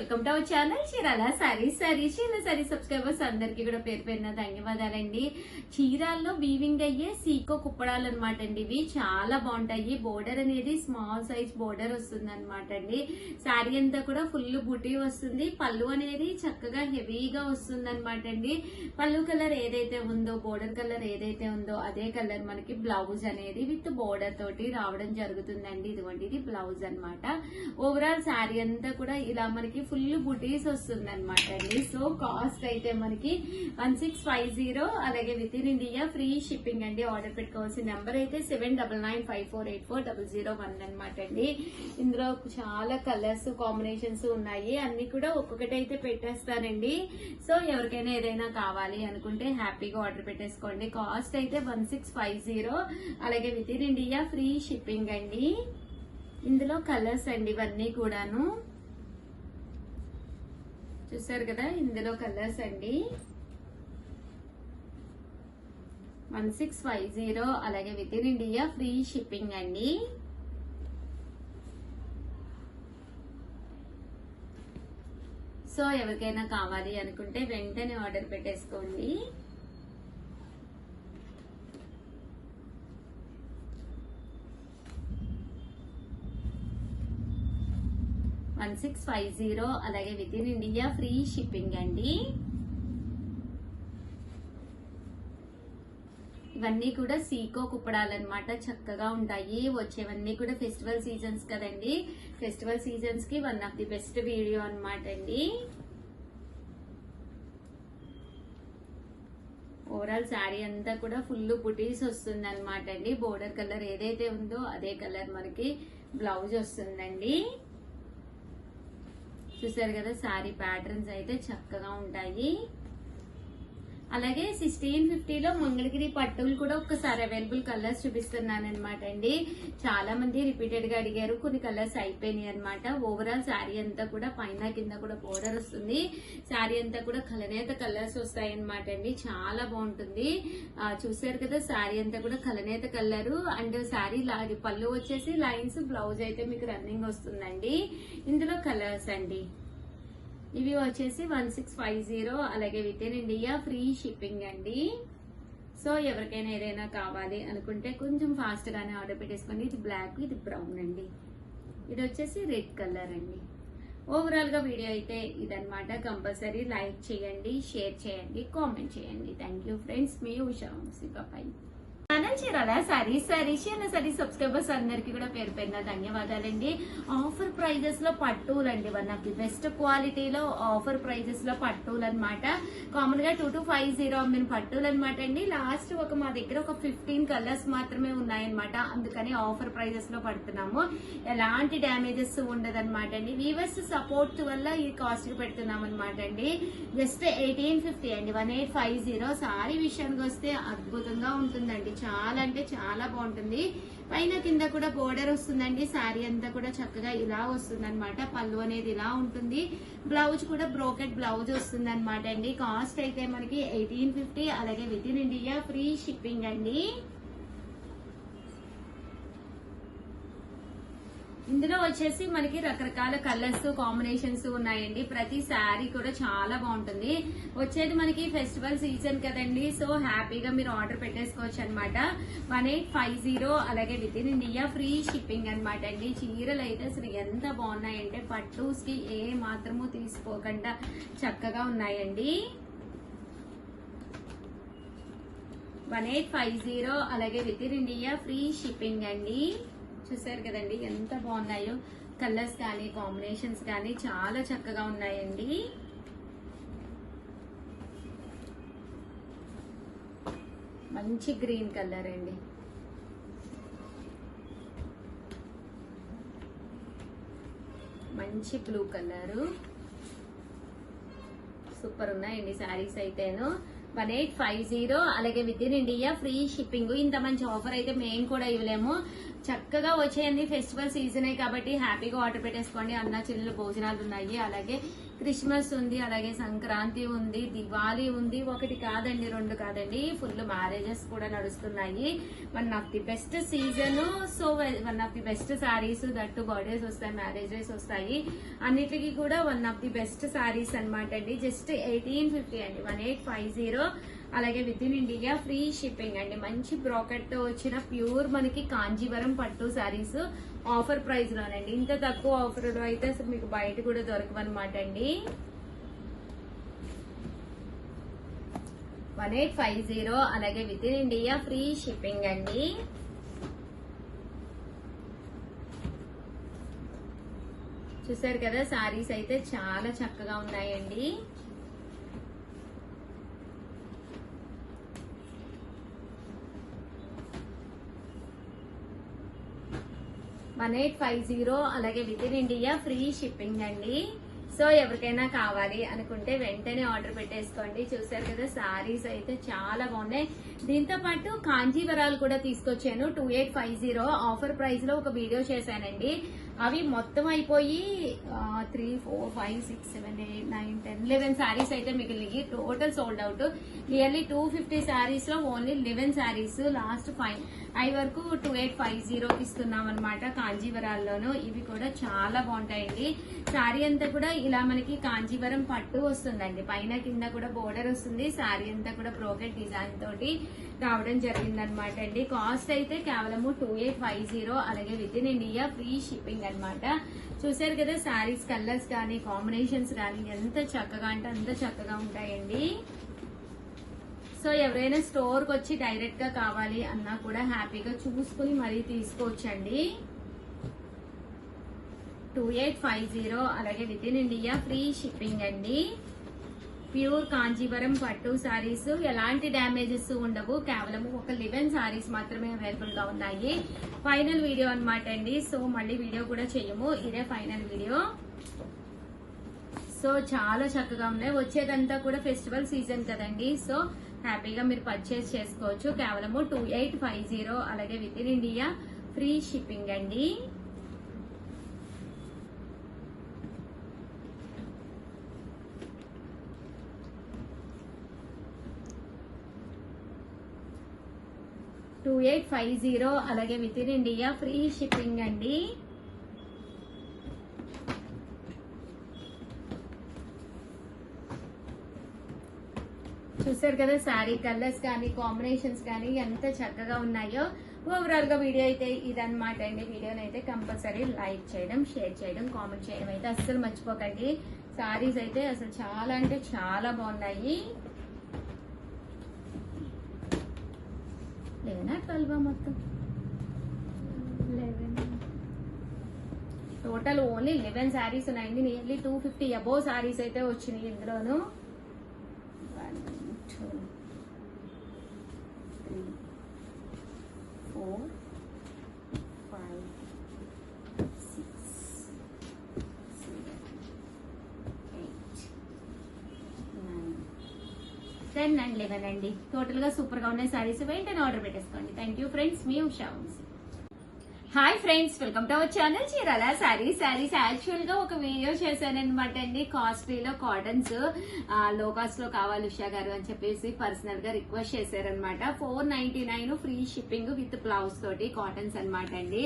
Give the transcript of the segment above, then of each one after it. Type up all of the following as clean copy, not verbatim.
Welcome to our channel Chirala saris. Chirala saris subscribers అందరికి కూడా పేరు పేరున ధన్యవాదాలండి. చీరాల్లో వీవింగ్ అయ్యే సీకో కుప్పడాలు అనమాట అండి. ఇవి చాలా బాగుంటాయి. బోర్డర్ అనేది స్మాల్ సైజ్ బోర్డర్ వస్తుంది అనమాట అండి. శారీ అంతా కూడా ఫుల్ బుటీ వస్తుంది. పళ్ళు అనేది చక్కగా హెవీగా వస్తుంది అనమాట అండి. పళ్ళు కలర్ ఏదైతే ఉందో, బోర్డర్ కలర్ ఏదైతే ఉందో అదే కలర్ మనకి బ్లౌజ్ అనేది విత్ బోర్డర్ తోటి రావడం జరుగుతుందండి. ఇదిగోండి, ఇది బ్లౌజ్ అనమాట. ఓవరాల్ శారీ అంతా కూడా ఇలా మనకి ఫుల్ బుటీస్ వస్తుంది అనమాట అండి. సో కాస్ట్ అయితే మనకి 1650, అలాగే with in India free shipping అండి. ఆర్డర్ పెట్టుకోవాల్సిన నెంబర్ అయితే 7995484001 అనమాట అండి. ఇందులో చాలా కలర్స్ కాంబినేషన్స్ ఉన్నాయి. అన్ని కూడా ఒక్కొక్కటి అయితే పెట్టేస్తానండి. సో ఎవరికైనా ఏదైనా కావాలి అనుకుంటే హ్యాపీగా ఆర్డర్ పెట్టేసుకోండి. కాస్ట్ అయితే 1650, అలాగే with in India free shipping అండి. ఇందులో కలర్స్ అండి ఇవన్నీ కూడాను చూసారు కదా. ఇందులో కలర్స్ అండి 1650, అలాగే with in India free shipping అండి. సో ఎవరికైనా కావాలి అనుకుంటే వెంటనే ఆర్డర్ పెట్టేసుకోండి. $1650, అలాగే with in India free shipping అండి. ఇవన్నీ కూడా సీకో కుప్పడాలన్నమాట. చక్కగా ఉంటాయి. వచ్చేవన్నీ కూడా ఫెస్టివల్ సీజన్స్ కదండి. ఫెస్టివల్ సీజన్స్ కి one of the best video అనమాట అండి. ఓవరాల్ శారీ అంతా కూడా ఫుల్ బుటీస్ వస్తుంది అనమాట అండి. బోర్డర్ కలర్ ఏదైతే ఉందో అదే కలర్ మనకి బ్లౌజ్ వస్తుందండి. చూసారు కదా, శారీ ప్యాటర్న్స్ అయితే చక్కగా ఉంటాయి. అలాగే 1650లో మంగళగిరి పట్టులు కూడా ఒక్కసారి అవైలబుల్ కలర్స్ చూపిస్తున్నాను అనమాట అండి. చాలా మంది రిపీటెడ్ గా అడిగారు. కొన్ని కలర్స్ అయిపోయినాయి అనమాట. ఓవరాల్ శారీ అంతా కూడా పైన కింద కూడా బోర్డర్ వస్తుంది. శారీ అంతా కూడా కలనేత కలర్స్ వస్తాయి అనమాట అండి. చాలా బాగుంటుంది. చూసారు కదా, శారీ అంతా కూడా కలనేత కలర్ అండ్ శారీ పళ్ళు వచ్చేసి లైన్స్, బ్లౌజ్ అయితే మీకు రన్నింగ్ వస్తుందండి. ఇందులో కలర్స్ అండి ఇవి వచ్చేసి 1650, అలాగే with in India free shipping అండి. సో ఎవరికైనా ఏదైనా కావాలి అనుకుంటే కొంచెం ఫాస్ట్ గానే ఆర్డర్ పెట్టేసుకోండి. ఇది బ్లాక్, ఇది బ్రౌన్ అండి. ఇది వచ్చేసి రెడ్ కలర్ అండి. ఓవరాల్ గా వీడియో అయితే ఇదన్నమాట. కంపల్సరీ లైక్ చేయండి, షేర్ చేయండి, కామెంట్ చేయండి. Thank you friends. మీ Usha Vamshi. Bye. Channel Chirala saris subscribers అందరికి కూడా పేరు పేరున ధన్యవాదాలండి. ఆఫర్ ప్రైజెస్ లో పట్టులండి. వన్ ఆఫ్ ది బెస్ట్ క్వాలిటీలో ఆఫర్ ప్రైజెస్ లో పట్టులు అనమాట. కామన్ గా 2250 అమ్మిన పట్టులు అనమాట అండి. లాస్ట్ మా దగ్గర ఒక 15 కలర్స్ మాత్రమే ఉన్నాయన్నమాట. అందుకని ఆఫర్ ప్రైజెస్ లో పడుతున్నాము. ఎలాంటి డ్యామేజెస్ ఉండదన్నమాట అండి. వీవర్స్ సపోర్ట్ వల్ల ఈ కాస్ట్ కి పెడుతున్నాం అనమాట అండి. జస్ట్ 1850 అండి. 1850. సారీ విషయానికి వస్తే అద్భుతంగా ఉంటుందండి. చాలా అంటే చాలా బాగుంటుంది. పైన కింద కూడా బోర్డర్ వస్తుందండి. శారీ అంతా కూడా చక్కగా ఇలా వస్తుంది అనమాట. పళ్ళు అనేది ఇలా ఉంటుంది. బ్లౌజ్ కూడా బ్రోకెట్ బ్లౌజ్ వస్తుంది అనమాట అండి. కాస్ట్ అయితే మనకి 1850, అలాగే with in India free shipping అండి. ఇందులో వచ్చేసి మనకి రకరకాల కలర్స్ కాంబినేషన్స్ ఉన్నాయండి. ప్రతి శారీ కూడా చాలా బాగుంటుంది. వచ్చేది మనకి ఫెస్టివల్ సీజన్ కదండి. సో హ్యాపీగా మీరు ఆర్డర్ పెట్టేసుకోవచ్చు అనమాట. 1850, అలాగే with in India free shipping అనమాట అండి. చీరలు అయితే అసలు ఎంత బాగున్నాయంటే పట్టూస్ కి ఏ మాత్రము తీసుకోకుండా చక్కగా ఉన్నాయండి. 1850, అలాగే with in India free shipping అండి. చూసారు కదండి ఎంత బాగున్నాయో. కలర్స్ కానీ కాంబినేషన్స్ కానీ చాలా చక్కగా ఉన్నాయండి. మంచి గ్రీన్ కలర్ అండి. మంచి బ్లూ కలరు. సూపర్ ఉన్నాయండి శారీస్ అయితేను. 1850, అలాగే with in India free shipping. ఇంత మంచి ఆఫర్ అయితే మేము కూడా ఇవ్వలేము. చక్కగా వచ్చేయండి. ఫెస్టివల్ సీజనే కాబట్టి హ్యాపీగా ఆర్డర్ పెట్టేసుకోండి. అన్న చెల్లెలు భోజనాలు ఉన్నాయి, అలాగే క్రిస్మస్ ఉంది, అలాగే సంక్రాంతి ఉంది, దివాళీ ఉంది. ఒకటి కాదండి, రెండు కాదండి, ఫుల్ మ్యారేజెస్ కూడా నడుస్తున్నాయి. One of the best season. So one of the best saris, that birthdays వస్తాయి, మ్యారేజెస్ వస్తాయి, అన్నిటికీ కూడా one of the best saris అనమాట అండి. జస్ట్ 1850 అండి, 1850. అలాగే with in India free shipping అండి. మంచి బ్రాకెట్ తో వచ్చిన ప్యూర్ మనకి కాంజీవరం పట్టు సారీస్ ఆఫర్ ప్రైస్ లోనండి. ఇంత తక్కువ ఆఫర్ లో అయితే అసలు మీకు బయట కూడా దొరకవన్నమాట అండి. 1850. అలాగే with in India free shipping అండి. చూసారు కదా, సారీస్ అయితే చాలా చక్కగా ఉన్నాయండి. $1850. అలాగే with in India free shipping అండి. సో ఎవరికైనా కావాలి అనుకుంటే వెంటనే ఆర్డర్ పెట్టేసుకోండి. చూసారు కదా, సారీస్ అయితే చాలా బాగున్నాయి. దీంతో పాటు కాంజీవరాలు కూడా తీసుకొచ్చాను. 2850 ఆఫర్ ప్రైస్ లో ఒక వీడియో చేశానండి. అవి మొత్తం అయిపోయి 3, 4, 5, 6, 7, 8, 9, 10, 11 సారీస్ అయితే మిగిలినవి. Total sold out. Nearly 250 saris లో ఓన్లీ 11 సారీస్ లాస్ట్ 5 వరకు 2850 ఇస్తున్నాం అనమాట. కాంజీవరాల్లోనూ ఇవి కూడా చాలా బాగుంటాయండి. సారీ అంతా కూడా ఇలా మనకి కాంజీవరం పట్టు వస్తుందండి. పైన కింద కూడా బోర్డర్ వస్తుంది. సారీ అంతా కూడా బ్రోకెట్ డిజైన్ తోటి రావడం జరిగింది అనమాట అండి. కాస్ట్ అయితే కేవలము 2850. అలాగే with in India free shipping అనమాట. చూసారు కదా, సారీస్ కలర్స్ కానీ కాంబినేషన్స్ కానీ ఎంత చక్కగా అంటే అంత చక్కగా ఉంటాయండి. సో ఎవరైనా స్టోర్ కి వచ్చి డైరెక్ట్ గా కావాలి అన్నా కూడా హ్యాపీగా చూసుకుని మరీ తీసుకోవచ్చండి. 2850. అలాగే with in India free shipping అండి. ప్యూర్ కాంజీవరం పట్టు సారీస్, ఎలాంటి డ్యామేజెస్ ఉండవు. కేవలం ఒక 11 సారీస్ మాత్రమే అవైలబుల్ గా ఉన్నాయి. ఫైనల్ వీడియో అనమాట అండి. సో మళ్ళీ వీడియో కూడా చెయ్యము, ఇదే ఫైనల్ వీడియో. సో చాలా చక్కగా ఉన్నాయి. వచ్చేదంతా కూడా ఫెస్టివల్ సీజన్ కదండి. సో హ్యాపీగా మీరు పర్చేస్ చేసుకోవచ్చు. కేవలము 2850. అలాగే with in India free shipping అండి. $2850. అలాగే with in India free shipping అండి. చూసారు కదా, శారీ కలర్స్ కానీ కాంబినేషన్స్ కానీ ఎంత చక్కగా ఉన్నాయో. ఓవరాల్ గా వీడియో అయితే ఇదన్నమాట అండి. వీడియోని అయితే కంపల్సరీ లైక్ చేయడం, షేర్ చేయడం, కామెంట్ చేయడం అయితే అస్సలు మర్చిపోకండి. శారీస్ అయితే అసలు చాలా అంటే చాలా బాగున్నాయి. 11 మొత్తం 11 టోటల్ ఓన్లీ 11 శారీస్ ఉన్నాయండి. నియర్లీ 250 అబోవ్ శారీస్ అయితే వచ్చినాయి ఇందులోను. 1, 2, 3, 4, 5, 6, 7, 8, 9, 10 and 11 అండి. టోటల్ గా సూపర్ గా ఉన్నాయి సారీస్. వెంటనే ఆర్డర్ పెట్టేసుకోండి. థ్యాంక్ యూ ఫ్రెండ్స్, మీ Usha. Hi friends, welcome to our channel Chirala saris. Actual గా ఒక వీడియో చేశాను అనమాట అండి. కాస్ట్లీలో కాటన్స్ లో కాస్ట్ లో కావాలి ఉషా గారు అని చెప్పేసి పర్సనల్ గా రిక్వెస్ట్ చేశారనమాట. 499 ఫ్రీ షిప్పింగ్ విత్ బ్లౌజ్ తోటి కాటన్స్ అనమాట అండి.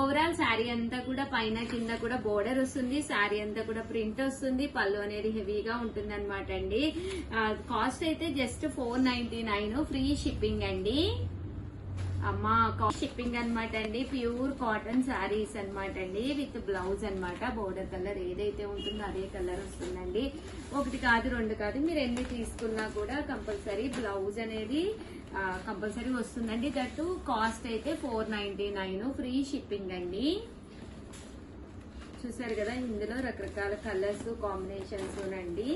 ఓవరాల్ శారీ అంతా కూడా పైన కింద కూడా బోర్డర్ వస్తుంది. శారీ అంతా కూడా ప్రింట్ వస్తుంది. పళ్ళు అనేది హెవీగా ఉంటుంది అనమాట అండి. కాస్ట్ అయితే జస్ట్ 499 ఫ్రీ షిప్పింగ్ అండి. అమ్మా షిప్పింగ్ అనమాట అండి. ప్యూర్ కాటన్ శారీస్ అనమాట అండి విత్ బ్లౌజ్ అనమాట. బోర్డర్ కలర్ ఏదైతే ఉంటుందో అదే కలర్ వస్తుందండి. ఒకటి కాదు, రెండు కాదు, మీరు ఎన్ని తీసుకున్నా కూడా కంపల్సరీ బ్లౌజ్ అనేది కంపల్సరీ వస్తుందండి. దట్టు కాస్ట్ అయితే 499 ఫ్రీ షిప్పింగ్ అండి. చూసారు కదా, ఇందులో రకరకాల కలర్స్ కాంబినేషన్స్ అండి.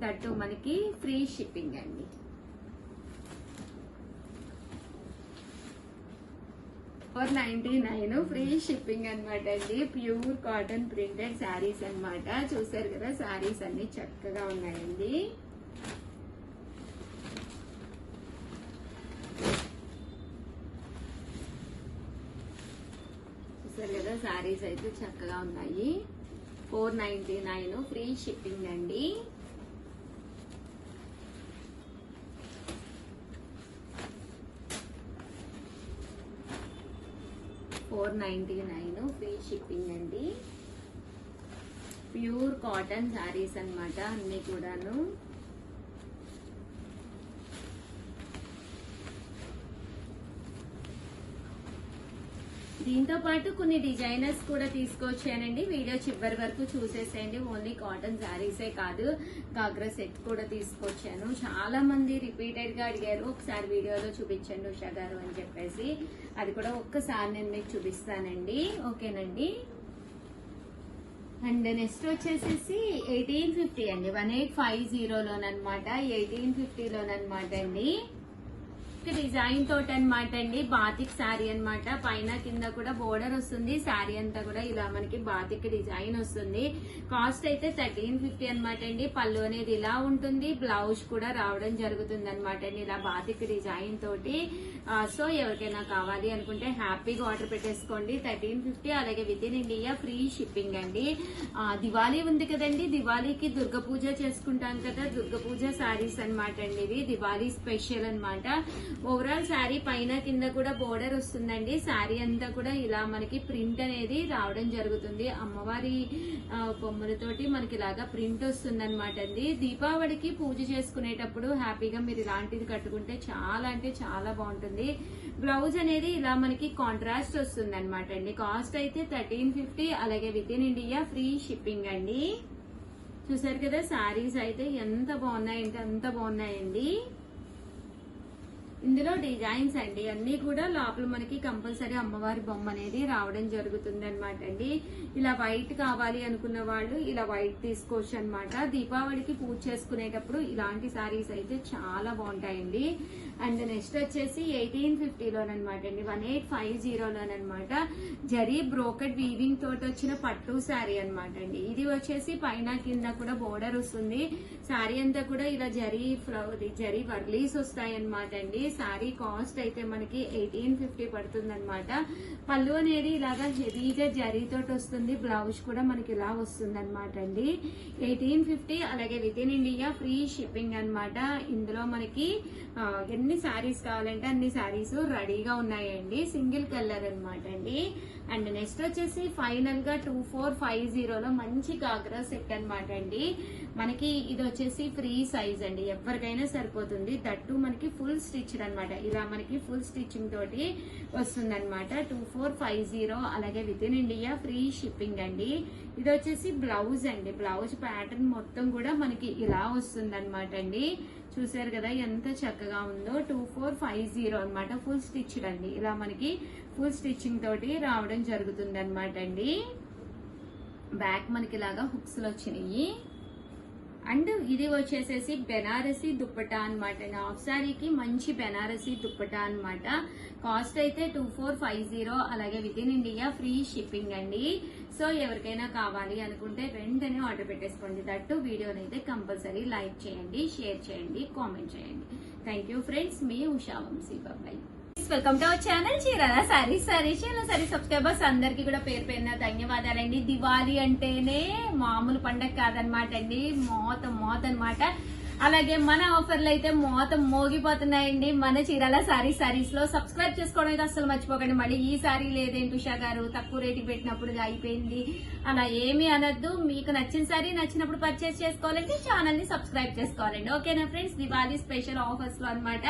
దట్టు మనకి ఫ్రీ షిప్పింగ్ అండి. $499 ఫ్రీ షిప్పింగ్ అనమాట అండి. ప్యూర్ కాటన్ ప్రింటెడ్ శారీస్ అనమాట. చూసారు కదా, శారీస్ అన్ని చక్కగా ఉన్నాయండి. చూసారు కదా శారీస్ అయితే చక్కగా ఉన్నాయి. 499 ఫ్రీ షిప్పింగ్ అండి. $499 ఫ్రీ షిప్పింగ్ అండి. ప్యూర్ కాటన్ శారీస్ అన్నమాట అన్ని కూడాను. దీంతో పాటు కొన్ని డిజైనర్స్ కూడా తీసుకొచ్చానండి. వీడియో చివరి వరకు చూసేసేయండి. ఓన్లీ కాటన్ శారీసే కాదు, గాగ్రా సెట్ కూడా తీసుకొచ్చాను. చాలా మంది రిపీటెడ్ గా అడిగారు ఒకసారి వీడియోలో చూపించండి ఉషా గారు అని చెప్పేసి. అది కూడా ఒక్కసారి నేను మీకు చూపిస్తానండి. ఓకేనండి. అండ్ నెక్స్ట్ వచ్చేసేసి 1850 అండి. 1850లోనమాట, 1850లోనమాట అండి. డిజైన్ తోటి అనమాట అండి. బాతిక్ శారీ అనమాట. పైన కింద కూడా బోర్డర్ వస్తుంది. శారీ అంతా కూడా ఇలా మనకి బాతిక్ డిజైన్ వస్తుంది. కాస్ట్ అయితే 1350 అనమాట అండి. పళ్ళు అనేది ఇలా ఉంటుంది. బ్లౌజ్ కూడా రావడం జరుగుతుంది అనమాట అండి ఇలా బాతిక్ డిజైన్ తోటి. సో ఎవరికైనా కావాలి అనుకుంటే హ్యాపీగా ఆర్డర్ పెట్టేసుకోండి. 1350. అలాగే with in India free shipping అండి. దివాళీ ఉంది కదండి, దివాళీకి దుర్గ పూజ చేసుకుంటాం కదా, దుర్గ పూజ శారీస్ అనమాట అండి. ఇది దివాళీ స్పెషల్ అనమాట. ఓవరాల్ శారీ పైన కింద కూడా బోర్డర్ వస్తుందండి. శారీ అంతా కూడా ఇలా మనకి ప్రింట్ అనేది రావడం జరుగుతుంది. అమ్మవారి బొమ్మలతోటి మనకి ఇలాగా ప్రింట్ వస్తుంది అనమాట అండి. దీపావళికి పూజ చేసుకునేటప్పుడు హ్యాపీగా మీరు ఇలాంటిది కట్టుకుంటే చాలా అంటే చాలా బాగుంటుంది. బ్లౌజ్ అనేది ఇలా మనకి కాంట్రాస్ట్ వస్తుంది అనమాట అండి. కాస్ట్ అయితే 1350. అలాగే with in India free shipping అండి. చూసారు కదా శారీస్ అయితే ఎంత బాగున్నాయంటే అంత బాగున్నాయండి. ఇందులో డిజైన్స్ అండి అన్ని కూడా లోపల మనకి కంపల్సరీ అమ్మవారి బొమ్మ అనేది రావడం జరుగుతుంది అనమాట అండి. ఇలా వైట్ కావాలి అనుకున్న వాళ్ళు ఇలా వైట్ తీసుకోవచ్చు అనమాట. దీపావళికి పూజ చేసుకునేటప్పుడు ఇలాంటి శారీస్ అయితే చాలా బాగుంటాయండి. అండ్ నెక్స్ట్ వచ్చేసి 1850లోనమాట అండి. 1850లోనమాట. జరీ బ్రోకెట్ వీవింగ్ తోటి వచ్చిన పట్టు శారీ అనమాట అండి. ఇది వచ్చేసి పైన కింద కూడా బోర్డర్ వస్తుంది. శారీ అంతా కూడా ఇలా జరీ వర్లీస్ వస్తాయి అనమాట అండి. శారీ కాస్ట్ అయితే మనకి 1850 పడుతుంది అనమాట. పళ్ళు అనేది ఇలాగా హెవీగా జరీతోటి వస్తుంది. బ్లౌజ్ కూడా మనకి ఇలా వస్తుంది అనమాట అండి. 1850. అలాగే with in India free shipping అనమాట. ఇందులో మనకి ఎన్ని శారీస్ కావాలంటే అన్ని శారీస్ రెడీగా ఉన్నాయండి. సింగిల్ కలర్ అనమాట అండి. అండ్ నెక్స్ట్ వచ్చేసి ఫైనల్ గా 2450లో మంచి గాగ్రా సెట్ అనమాట అండి. మనకి ఇది వచ్చేసి ఫ్రీ సైజ్ అండి, ఎవరికైనా సరిపోతుంది. దట్టు మనకి ఫుల్ స్టిచ్డ్ అనమాట. ఇలా మనకి ఫుల్ స్టిచ్చింగ్ తోటి వస్తుంది అనమాట. 2450. అలాగే with in India free shipping అండి. ఇది వచ్చేసి బ్లౌజ్ అండి. బ్లౌజ్ ప్యాటర్న్ మొత్తం కూడా మనకి ఇలా వస్తుంది అనమాట అండి. చూసారు కదా ఎంత చక్కగా ఉందో. 2450 అనమాట. ఫుల్ స్టిచ్డ్ అండి. ఇలా మనకి ఫుల్ స్టిచ్చింగ్ తోటి రావడం జరుగుతుంది అనమాట అండి. బ్యాక్ మనకి ఇలాగా హుక్స్ వచ్చినాయి. అండ్ ఇది వచ్చేసేసి బెనారసీ దుప్పటా అనమాట. హాఫ్ శారీకి మంచి బెనారసీ దుప్పటా అనమాట. కాస్ట్ అయితే 2450. అలాగే with in India free shipping అండి. సో ఎవరికైనా కావాలి అనుకుంటే వెంటనే ఆర్డర్ పెట్టేసుకోండి. దట్టు వీడియోని అయితే కంపల్సరీ లైక్ చేయండి, షేర్ చేయండి, కామెంట్ చేయండి. Thank you friends. మీ Usha Vamshi. Bye. Welcome to our channel Chirala saris. Subscribers అందరికి కూడా పేరు పేరున ధన్యవాదాలండి. దివాళీ అంటేనే మామూలు పండగ కాదనమాట అండి. మోత అనమాట. అలాగే మన ఆఫర్లు అయితే మోగిపోతున్నాయండి మన చీరాల సారీస్ లో. సబ్స్క్రైబ్ చేసుకోవడం అయితే అసలు మర్చిపోకండి. మళ్ళీ ఈ సారీ లేదేంటి ఉషా గారు, తక్కువ రేటుకి పెట్టినప్పుడు అయిపోయింది అలా ఏమీ అనద్దు. మీకు నచ్చిన సారీ నచ్చినప్పుడు పర్చేస్ చేసుకోవాలంటే ఛానల్ ని సబ్స్క్రైబ్ చేసుకోవాలండి. ఓకేనా ఫ్రెండ్స్. దివాళీ స్పెషల్ ఆఫర్స్ లో అనమాట.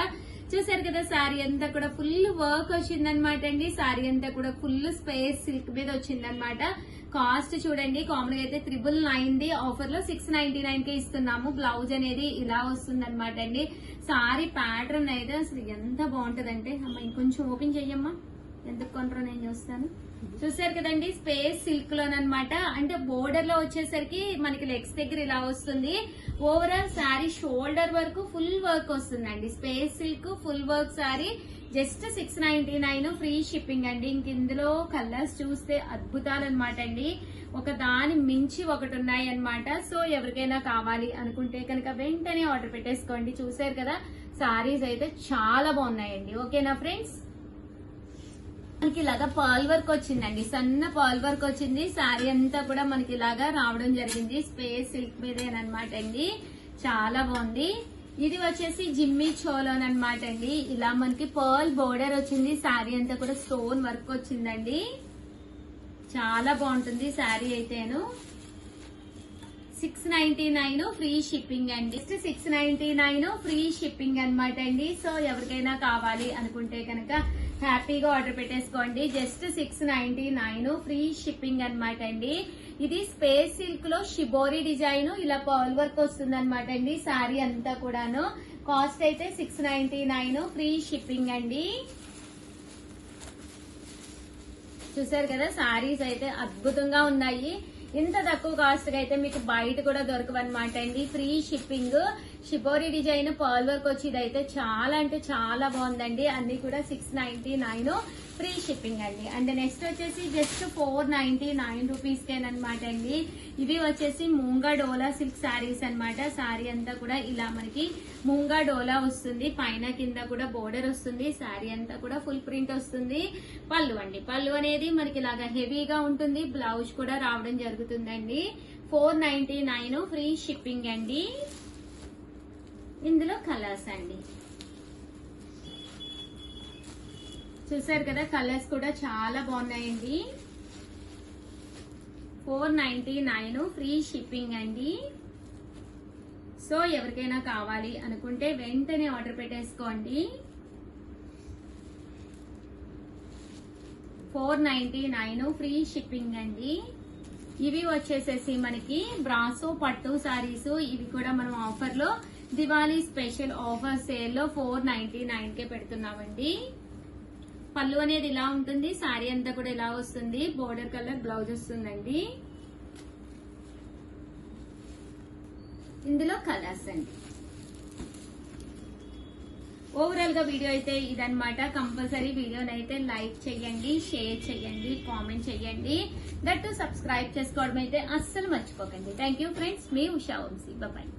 చూసారు కదా శారీ అంతా కూడా ఫుల్ వర్క్ వచ్చిందనమాట అండి. శారీ అంతా కూడా ఫుల్ స్పేస్ సిల్క్ మీద వచ్చిందనమాట. కాస్ట్ చూడండి, కామన్ గా అయితే 999 ఆఫర్ లో 699 కే ఇస్తున్నాము. బ్లౌజ్ అనేది ఇలా వస్తుంది అనమాట అండి. శారీ ప్యాటర్న్ అయితే అసలు ఎంత బాగుంటదంటే, అమ్మ ఇంకొంచెం ఓపెన్ చెయ్యమ్మా, ఎందుకు కొంటారో నేను చూస్తాను. చూసారు కదండి స్పేస్ సిల్క్ లోనమాట. అంటే బోర్డర్ లో వచ్చేసరికి మనకి లెగ్స్ దగ్గర ఇలా వస్తుంది. ఓవరాల్ శారీ షోల్డర్ వరకు ఫుల్ వర్క్ వస్తుందండి. Space silk full work sari just 699 free shipping అండి. ఇంక ఇందులో కలర్స్ చూస్తే అద్భుతాలు అనమాట అండి. ఒక దాని మించి ఒకటి ఉన్నాయి అనమాట. సో ఎవరికైనా కావాలి అనుకుంటే కనుక వెంటనే ఆర్డర్ పెట్టేసుకోండి. చూసారు కదా శారీస్ అయితే చాలా బాగున్నాయండి. ఓకేనా ఫ్రెండ్స్. మనకి ఇలాగా పర్ల్ వర్క్ వచ్చిందండి, సన్న పర్ల్ వర్క్ వచ్చింది. శారీ అంతా కూడా మనకి ఇలాగా రావడం జరిగింది. స్పేస్ సిల్క్ మీదేనమాట అండి, చాలా బాగుంది. ఇది వచ్చేసి జిమ్మి చోలోన్ అనమాట అండి. ఇలా మనకి పర్ల్ బోర్డర్ వచ్చింది. శారీ అంతా కూడా స్టోన్ వర్క్ వచ్చిందండి, చాలా బాగుంటుంది శారీ అయితేను. 699 ఫ్రీ షిప్పింగ్ అండి. 699 ఫ్రీ షిప్పింగ్ అనమాట అండి. సో ఎవరికైనా కావాలి అనుకుంటే కనుక హ్యాపీగా ఆర్డర్ పెట్టేసుకోండి. జస్ట్ 699 ఫ్రీ షిప్పింగ్ అనమాట అండి. ఇది స్పేస్ సిల్క్ లో షిబోరి డిజైన్, ఇలా పర్ల్ వర్క్ వస్తుంది అనమాట అండి. శారీ అంతా కూడాను కాస్ట్ అయితే 699 ఫ్రీ షిప్పింగ్ అండి. చూసారు కదా, శారీస్ అయితే అద్భుతంగా ఉన్నాయి. ఇంత తక్కువ కాస్ట్ కి అయితే మీకు బయట కూడా దొరకవన్నమాట అండి. Free shipping, shibori design pearl work వచ్చి ఇదైతే చాలా అంటే చాలా బాగుందండి. అన్ని కూడా 699 ఫ్రీ షిప్పింగ్ అండి. అండ్ నెక్స్ట్ వచ్చేసి జస్ట్ 499 రూపీస్ కేనమాట అండి. ఇవి వచ్చేసి మూంగా డోలా సిల్క్ శారీస్ అనమాట. శారీ అంతా కూడా ఇలా మనకి మూంగా డోలా వస్తుంది, పైన కింద కూడా బోర్డర్ వస్తుంది. శారీ అంతా కూడా ఫుల్ ప్రింట్ వస్తుంది. పళ్ళు అండి, పళ్ళు అనేది మనకి ఇలాగా హెవీగా ఉంటుంది. బ్లౌజ్ కూడా రావడం జరుగుతుందండి. 499 ఫ్రీ షిప్పింగ్ అండి. ఇందులో కలర్స్ అండి, చూసారు కదా, కలర్స్ కూడా చాలా బాగున్నాయండి. 499 ఫ్రీ షిప్పింగ్ అండి. సో ఎవరికైనా కావాలి అనుకుంటే వెంటనే ఆర్డర్ పెట్టేసుకోండి. 499 ఫ్రీ షిప్పింగ్ అండి. ఇవి వచ్చేసేసి మనకి బ్రాసో పట్టు సారీస్. ఇవి కూడా మనం ఆఫర్ లో దివాళీ స్పెషల్ ఆఫర్ సేల్ లో 499 కే పెడుతున్నామండి. పళ్ళు అనేది ఇలా ఉంటుంది, శారీ అంతా కూడా ఇలా వస్తుంది. బోర్డర్ కలర్ బ్లౌజ్ వస్తుందండి. ఇందులో కలర్స్ అండి. ఓవరాల్ గా వీడియో అయితే ఇదన్నమాట. కంపల్సరీ వీడియోని అయితే లైక్ చేయండి, షేర్ చేయండి, కామెంట్ చేయండి. దట్టు సబ్స్క్రైబ్ చేసుకోవడం అయితే అస్సలు మర్చిపోకండి. థ్యాంక్ యూ ఫ్రెండ్స్, మీ ఉషా వంశీ. బాయ్.